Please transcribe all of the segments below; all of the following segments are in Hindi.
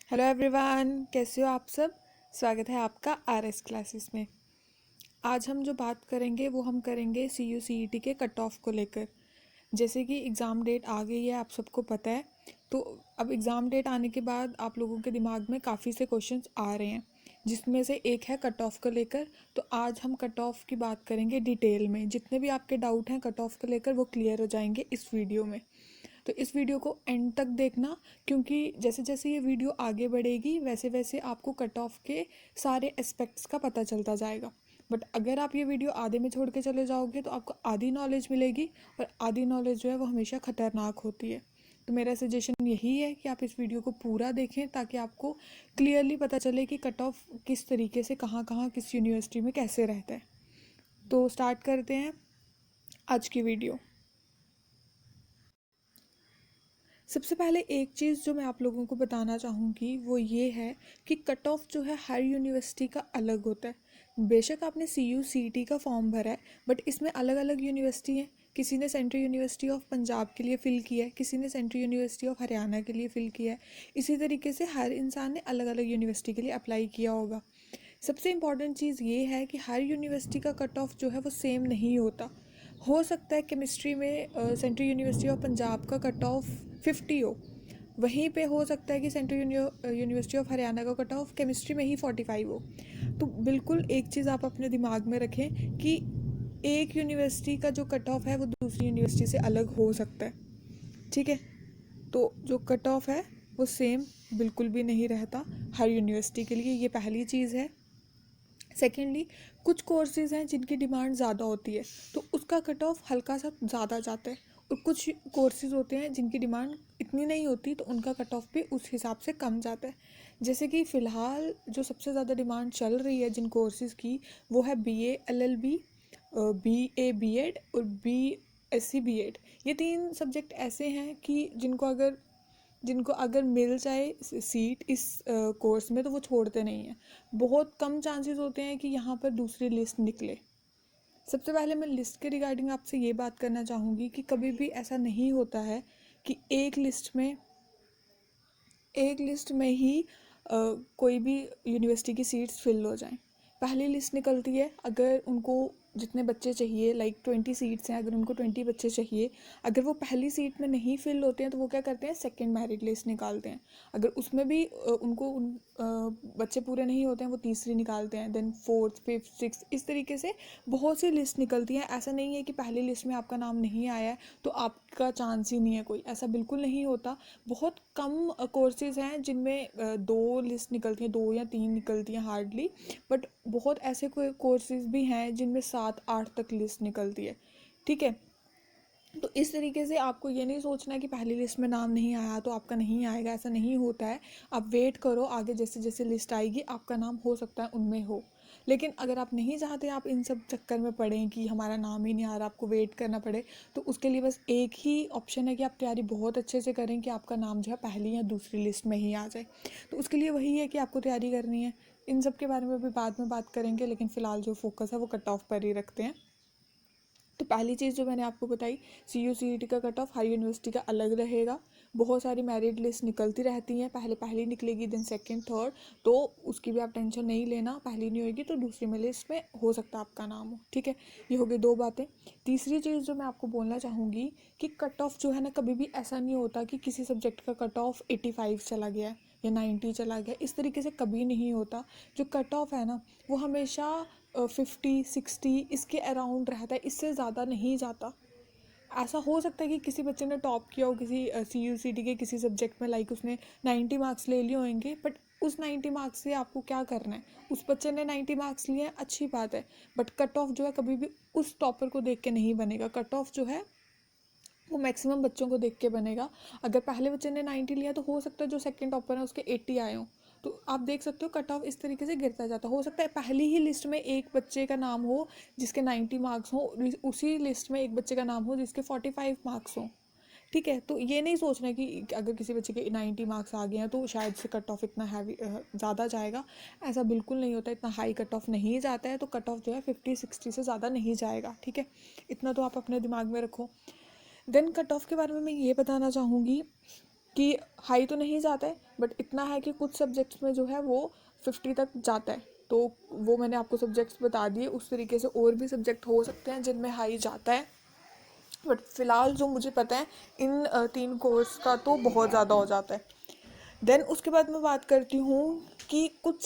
हेलो एवरीवन, कैसे हो आप सब। स्वागत है आपका आरएस क्लासेस में। आज हम जो बात करेंगे वो हम करेंगे सीयू सीईटी के कट ऑफ को लेकर। जैसे कि एग्ज़ाम डेट आ गई है, आप सबको पता है। तो अब एग्ज़ाम डेट आने के बाद आप लोगों के दिमाग में काफ़ी से क्वेश्चंस आ रहे हैं, जिसमें से एक है कट ऑफ को लेकर। तो आज हम कट ऑफ की बात करेंगे डिटेल में। जितने भी आपके डाउट हैं कट ऑफ को लेकर वो क्लियर हो जाएंगे इस वीडियो में। तो इस वीडियो को एंड तक देखना, क्योंकि जैसे जैसे ये वीडियो आगे बढ़ेगी वैसे वैसे आपको कट ऑफ के सारे एस्पेक्ट्स का पता चलता जाएगा। बट अगर आप ये वीडियो आधे में छोड़ के चले जाओगे तो आपको आधी नॉलेज मिलेगी, और आधी नॉलेज जो है वो हमेशा ख़तरनाक होती है। तो मेरा सजेशन यही है कि आप इस वीडियो को पूरा देखें, ताकि आपको क्लियरली पता चले कि कट ऑफ किस तरीके से कहाँ कहाँ किस यूनिवर्सिटी में कैसे रहता है। तो स्टार्ट करते हैं आज की वीडियो। सबसे पहले एक चीज़ जो मैं आप लोगों को बताना चाहूँगी वो ये है कि कट ऑफ जो है हर यूनिवर्सिटी का अलग होता है। बेशक आपने सीयू सीईटी का फॉर्म भरा है, बट इसमें अलग अलग यूनिवर्सिटी हैं। किसी ने सेंट्रल यूनिवर्सिटी ऑफ पंजाब के लिए फ़िल किया है, किसी ने सेंट्रल यूनिवर्सिटी ऑफ हरियाणा के लिए फ़िल किया है। इसी तरीके से हर इंसान ने अलग अलग यूनिवर्सिटी के लिए अप्लाई किया होगा। सबसे इम्पॉर्टेंट चीज़ ये है कि हर यूनिवर्सिटी का कट ऑफ जो है वो सेम नहीं होता। हो सकता है केमिस्ट्री में सेंट्रल यूनिवर्सिटी ऑफ पंजाब का कट ऑफ 50 हो, वहीं पे हो सकता है कि सेंट्रल यूनिवर्सिटी ऑफ हरियाणा का कट ऑफ केमिस्ट्री में ही 45 हो। तो बिल्कुल एक चीज़ आप अपने दिमाग में रखें कि एक यूनिवर्सिटी का जो कट ऑफ है वो दूसरी यूनिवर्सिटी से अलग हो सकता है। ठीक है, तो जो कट ऑफ है वो सेम बिल्कुल भी नहीं रहता हर यूनिवर्सिटी के लिए। ये पहली चीज़ है। सेकेंडली, कुछ कोर्सेज़ हैं जिनकी डिमांड ज़्यादा होती है, तो उसका कट ऑफ हल्का सा ज़्यादा जाता है। और कुछ कोर्सेज़ होते हैं जिनकी डिमांड इतनी नहीं होती, तो उनका कट ऑफ भी उस हिसाब से कम जाता है। जैसे कि फ़िलहाल जो सबसे ज़्यादा डिमांड चल रही है जिन कोर्सेज़ की, वो है बीए एलएलबी, बीए बीएड और बीएससी बीएड। ये तीन सब्जेक्ट ऐसे हैं कि जिनको अगर मिल जाए सीट इस कोर्स में तो वो छोड़ते नहीं हैं। बहुत कम चांसेस होते हैं कि यहाँ पर दूसरी लिस्ट निकले। सबसे पहले मैं लिस्ट के रिगार्डिंग आपसे ये बात करना चाहूँगी कि कभी भी ऐसा नहीं होता है कि एक लिस्ट में ही कोई भी यूनिवर्सिटी की सीट्स फिल हो जाएं। पहली लिस्ट निकलती है, अगर उनको जितने बच्चे चाहिए, लाइक 20 सीट्स हैं, अगर उनको 20 बच्चे चाहिए, अगर वो पहली सीट में नहीं फिल होते हैं तो वो क्या करते हैं, सेकंड मेरिट लिस्ट निकालते हैं। अगर उसमें भी उनको बच्चे पूरे नहीं होते हैं, वो तीसरी निकालते हैं, देन फोर्थ फिफ्थ सिक्स, इस तरीके से बहुत सी लिस्ट निकलती हैं। ऐसा नहीं है कि पहली लिस्ट में आपका नाम नहीं आया है तो आपका चांस ही नहीं है कोई, ऐसा बिल्कुल नहीं होता। बहुत कम कोर्सेज़ हैं जिनमें दो लिस्ट निकलती हैं, दो या तीन निकलती हैं हार्डली। बट बहुत ऐसे कोई कोर्सेज़ भी हैं जिनमें 7-8 तक लिस्ट निकलती है। ठीक है, तो इस तरीके से आपको ये नहीं सोचना है कि पहली लिस्ट में नाम नहीं आया तो आपका नहीं आएगा, ऐसा नहीं होता है। आप वेट करो, आगे जैसे जैसे लिस्ट आएगी आपका नाम हो सकता है उनमें हो। लेकिन अगर आप नहीं चाहते आप इन सब चक्कर में पड़ें कि हमारा नाम ही नहीं आ रहा, आपको वेट करना पड़े, तो उसके लिए बस एक ही ऑप्शन है कि आप तैयारी बहुत अच्छे से करें कि आपका नाम जो है पहली या दूसरी लिस्ट में ही आ जाए। तो उसके लिए वही है कि आपको तैयारी करनी है। इन सब के बारे में भी बाद में बात करेंगे, लेकिन फ़िलहाल जो फोकस है वो कट ऑफ पर ही रखते हैं। तो पहली चीज़ जो मैंने आपको बताई, सीयू सीईटी का कट ऑफ हर यूनिवर्सिटी का अलग रहेगा। बहुत सारी मेरिट लिस्ट निकलती रहती हैं, पहले पहली निकलेगी, देन सेकंड थर्ड। तो उसकी भी आप टेंशन नहीं लेना, पहली नहीं होगी तो दूसरी में लिस्ट में हो सकता है आपका नाम हो। ठीक है, ये हो गई दो बातें। तीसरी चीज़ जो मैं आपको बोलना चाहूँगी कि कट ऑफ जो है ना, कभी भी ऐसा नहीं होता कि किसी सब्जेक्ट का कट ऑफ 85 चला गया या 90 चला गया, इस तरीके से कभी नहीं होता। जो कट ऑफ है ना वो हमेशा 50-60 इसके अराउंड रहता है, इससे ज़्यादा नहीं जाता। ऐसा हो सकता है कि किसी बच्चे ने टॉप किया हो किसी CUCT के किसी सब्जेक्ट में, लाइक उसने 90 मार्क्स ले लिए होंगे, बट उस 90 मार्क्स से आपको क्या करना है। उस बच्चे ने 90 मार्क्स लिए हैं, अच्छी बात है, बट कट ऑफ जो है कभी भी उस टॉपर को देख के नहीं बनेगा। कट ऑफ जो है वो मैक्सिमम बच्चों को देख के बनेगा। अगर पहले बच्चे ने 90 लिया तो हो सकता है जो सेकंड टॉपर है उसके 80 आए हों। तो आप देख सकते हो कट ऑफ इस तरीके से गिरता जाता। हो सकता है पहली ही लिस्ट में एक बच्चे का नाम हो जिसके 90 मार्क्स हो, उसी लिस्ट में एक बच्चे का नाम हो जिसके 45 मार्क्स हों। ठीक है, तो ये नहीं सोचना कि अगर किसी बच्चे के 90 मार्क्स आ गए हैं तो शायद से कट ऑफ इतना हैवी ज़्यादा जाएगा। ऐसा बिल्कुल नहीं होता, इतना हाई कट ऑफ नहीं जाता है। तो कट ऑफ जो है 50-60 से ज़्यादा नहीं जाएगा। ठीक है, इतना तो आप अपने दिमाग में रखो। देन कट ऑफ के बारे में मैं ये बताना चाहूँगी कि हाई तो नहीं जाता है बट इतना है कि कुछ सब्जेक्ट्स में जो है वो 50 तक जाता है। तो वो मैंने आपको सब्जेक्ट्स बता दिए। उस तरीके से और भी सब्जेक्ट हो सकते हैं जिनमें हाई जाता है, बट फ़िलहाल जो मुझे पता है इन 3 कोर्स का तो बहुत ज़्यादा हो जाता है। देन उसके बाद मैं बात करती हूँ कि कुछ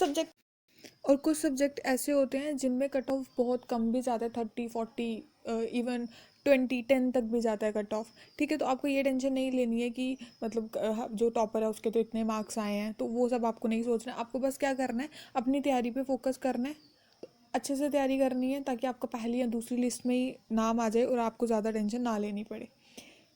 सब्जेक्ट ऐसे होते हैं जिनमें कट ऑफ बहुत कम भी जाता है, 30 40 इवन 20 10 तक भी जाता है कट ऑफ। ठीक है, तो आपको ये टेंशन नहीं लेनी है कि मतलब जो टॉपर है उसके तो इतने मार्क्स आए हैं, तो वो सब आपको नहीं सोचना है। आपको बस क्या करना है, अपनी तैयारी पे फोकस करना है, अच्छे से तैयारी करनी है ताकि आपका पहली या दूसरी लिस्ट में ही नाम आ जाए और आपको ज़्यादा टेंशन ना लेनी पड़े।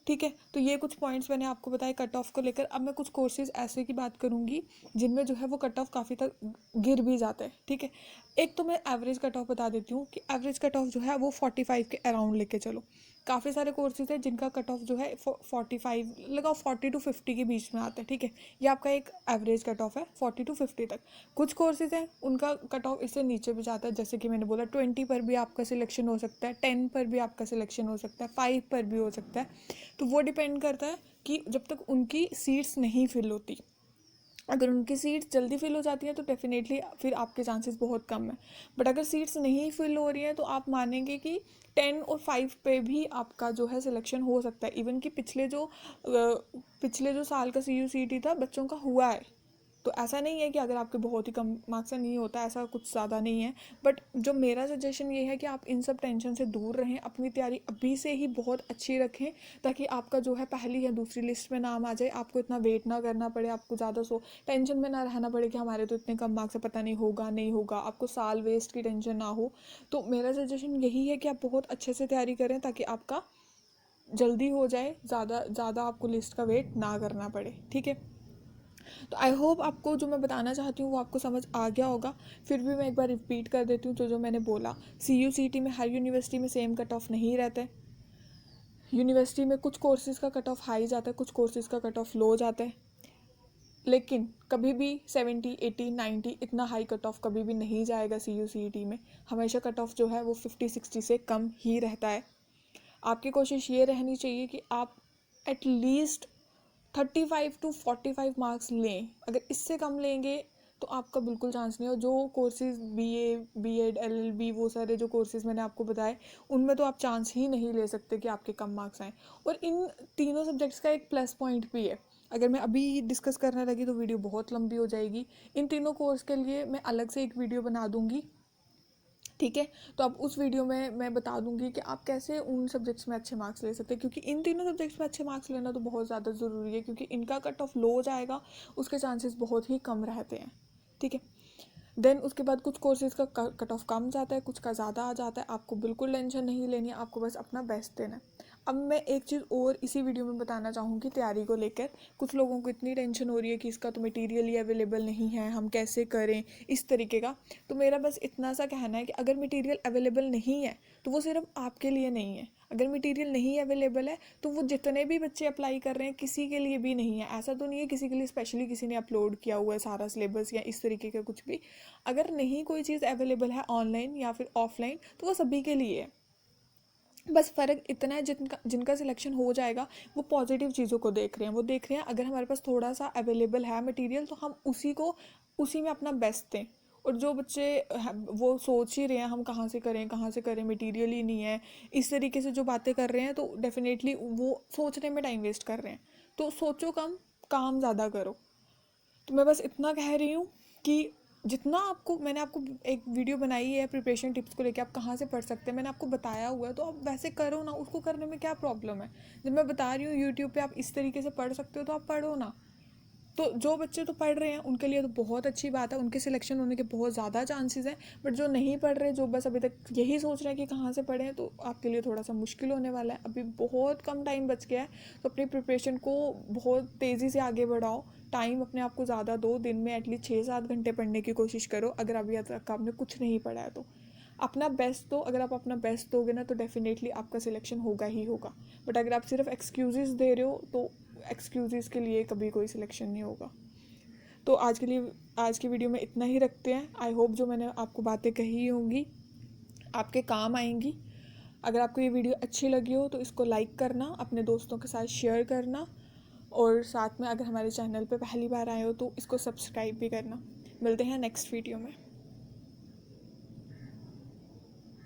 ठीक है, तो ये कुछ पॉइंट्स मैंने आपको बताए कट ऑफ को लेकर। अब मैं कुछ कोर्सेज ऐसे की बात करूँगी जिनमें जो है वो कट ऑफ काफ़ी तक गिर भी जाता है। ठीक है, एक तो मैं एवरेज कट ऑफ बता देती हूँ कि एवरेज कट ऑफ जो है वो 45 के अराउंड लेके चलो। काफ़ी सारे कोर्सेज हैं जिनका कट ऑफ जो है 45 लगाओ, 40 to 50 के बीच में आता है। ठीक है, ये आपका एक एवरेज कट ऑफ है 40 to 50 तक। कुछ कोर्सेज हैं उनका कट ऑफ इससे नीचे भी जाता है, जैसे कि मैंने बोला 20 पर भी आपका सिलेक्शन हो सकता है, 10 पर भी आपका सिलेक्शन हो सकता है, 5 पर भी हो सकता है। तो वो डिपेंड करता है कि जब तक उनकी सीट्स नहीं फिल होती। अगर उनकी सीट्स जल्दी फिल हो जाती हैं तो डेफिनेटली फिर आपके चांसेस बहुत कम है। बट अगर सीट्स नहीं फिल हो रही हैं तो आप मानेंगे कि 10 और 5 पे भी आपका जो है सिलेक्शन हो सकता है। इवन कि पिछले जो साल का CUCT था बच्चों का हुआ है। तो ऐसा नहीं है कि अगर आपके बहुत ही कम मार्क्स से नहीं होता, ऐसा कुछ ज़्यादा नहीं है। बट जो मेरा सजेशन ये है कि आप इन सब टेंशन से दूर रहें, अपनी तैयारी अभी से ही बहुत अच्छी रखें ताकि आपका जो है पहली या दूसरी लिस्ट में नाम आ जाए। आपको इतना वेट ना करना पड़े, आपको ज़्यादा टेंशन में ना रहना पड़े कि हमारे तो इतने कम मार्क्स है, पता नहीं होगा नहीं होगा, आपको साल वेस्ट की टेंशन ना हो। तो मेरा सजेशन यही है कि आप बहुत अच्छे से तैयारी करें ताकि आपका जल्दी हो जाए, ज़्यादा ज़्यादा आपको लिस्ट का वेट ना करना पड़े। ठीक है, तो आई होप आपको जो मैं बताना चाहती हूँ वो आपको समझ आ गया होगा। फिर भी मैं एक बार रिपीट कर देती हूँ जो जो मैंने बोला। CUCT में हर यूनिवर्सिटी में सेम कट ऑफ नहीं रहता है। यूनिवर्सिटी में कुछ कोर्सेज़ का कट ऑफ हाई जाता है, कुछ कोर्सेज़ का कट ऑफ लो जाता है, लेकिन कभी भी 70 80 90 इतना हाई कट ऑफ कभी भी नहीं जाएगा। CUCT में हमेशा कट ऑफ जो है वो 50 60 से कम ही रहता है। आपकी कोशिश ये रहनी चाहिए कि आप एटलीस्ट 35 to 45 मार्क्स लें। अगर इससे कम लेंगे तो आपका बिल्कुल चांस नहीं हो। जो कोर्सेज BA BEd LLB वो सारे जो कोर्सेज मैंने आपको बताए उनमें तो आप चांस ही नहीं ले सकते कि आपके कम मार्क्स आएँ। और इन तीनों सब्जेक्ट्स का एक प्लस पॉइंट भी है। अगर मैं अभी डिस्कस करने लगी तो वीडियो बहुत लंबी हो जाएगी। इन तीनों कोर्स के लिए मैं अलग से एक वीडियो बना दूँगी। ठीक है, तो अब उस वीडियो में मैं बता दूंगी कि आप कैसे उन सब्जेक्ट्स में अच्छे मार्क्स ले सकते हैं, क्योंकि इन तीनों सब्जेक्ट्स में अच्छे मार्क्स लेना तो बहुत ज़्यादा ज़रूरी है, क्योंकि इनका कट ऑफ लो जाएगा, उसके चांसेस बहुत ही कम रहते हैं। ठीक है, देन उसके बाद कुछ कोर्सेज का कट ऑफ कम जाता है, कुछ का ज़्यादा आ जाता है। आपको बिल्कुल टेंशन नहीं लेनी है, आपको बस अपना बेस्ट देना है। अब मैं एक चीज़ और इसी वीडियो में बताना चाहूँगी तैयारी को लेकर। कुछ लोगों को इतनी टेंशन हो रही है कि इसका तो मटेरियल ही अवेलेबल नहीं है, हम कैसे करें, इस तरीके का। तो मेरा बस इतना सा कहना है कि अगर मटेरियल अवेलेबल नहीं है तो वो सिर्फ आपके लिए नहीं है। अगर मटेरियल नहीं अवेलेबल है तो वो जितने भी बच्चे अप्लाई कर रहे हैं किसी के लिए भी नहीं है। ऐसा तो नहीं है किसी के लिए स्पेशली किसी ने अपलोड किया हुआ है सारा सिलेबस या इस तरीके का कुछ भी। अगर नहीं कोई चीज़ अवेलेबल है ऑनलाइन या फिर ऑफलाइन तो वो सभी के लिए है। बस फ़र्क इतना है जिनका जिनका सिलेक्शन हो जाएगा वो पॉजिटिव चीज़ों को देख रहे हैं। वो देख रहे हैं अगर हमारे पास थोड़ा सा अवेलेबल है मटेरियल तो हम उसी में अपना बेस्ट दें। और जो बच्चे वो सोच ही रहे हैं हम कहाँ से करें, मटेरियल ही नहीं है, इस तरीके से जो बातें कर रहे हैं, तो डेफिनेटली वो सोचने में टाइम वेस्ट कर रहे हैं। तो सोचो कम, काम ज़्यादा करो। तो मैं बस इतना कह रही हूँ कि जितना आपको मैंने आपको एक वीडियो बनाई है प्रिपरेशन टिप्स को लेकर, आप कहाँ से पढ़ सकते हैं मैंने आपको बताया हुआ है, तो आप वैसे करो ना। उसको करने में क्या प्रॉब्लम है। जब मैं बता रही हूँ यूट्यूब पे आप इस तरीके से पढ़ सकते हो तो आप पढ़ो ना। तो जो बच्चे तो पढ़ रहे हैं उनके लिए तो बहुत अच्छी बात है, उनके सिलेक्शन होने के बहुत ज़्यादा चांसेस हैं। बट जो नहीं पढ़ रहे, जो बस अभी तक यही सोच रहे हैं कि कहाँ से पढ़ें, तो आपके लिए थोड़ा सा मुश्किल होने वाला है। अभी बहुत कम टाइम बच गया है, तो अपनी प्रिपरेशन को बहुत तेज़ी से आगे बढ़ाओ। टाइम अपने आप को ज़्यादा दो, दिन में एटलीस्ट 6 7 घंटे पढ़ने की कोशिश करो। अगर अभी तक आपने कुछ नहीं पढ़ा है तो अपना बेस्ट दो। अगर आप अपना बेस्ट दोगे ना तो डेफिनेटली आपका सिलेक्शन होगा ही होगा। बट अगर आप सिर्फ एक्सक्यूज़ेस दे रहे हो तो एक्सक्यूज़ेस के लिए कभी कोई सिलेक्शन नहीं होगा। तो आज की वीडियो में इतना ही रखते हैं। आई होप जो मैंने आपको बातें कही होंगी आपके काम आएंगी। अगर आपको ये वीडियो अच्छी लगी हो तो इसको लाइक करना, अपने दोस्तों के साथ शेयर करना, और साथ में अगर हमारे चैनल पे पहली बार आए हो तो इसको सब्सक्राइब भी करना। मिलते हैं नेक्स्ट वीडियो में।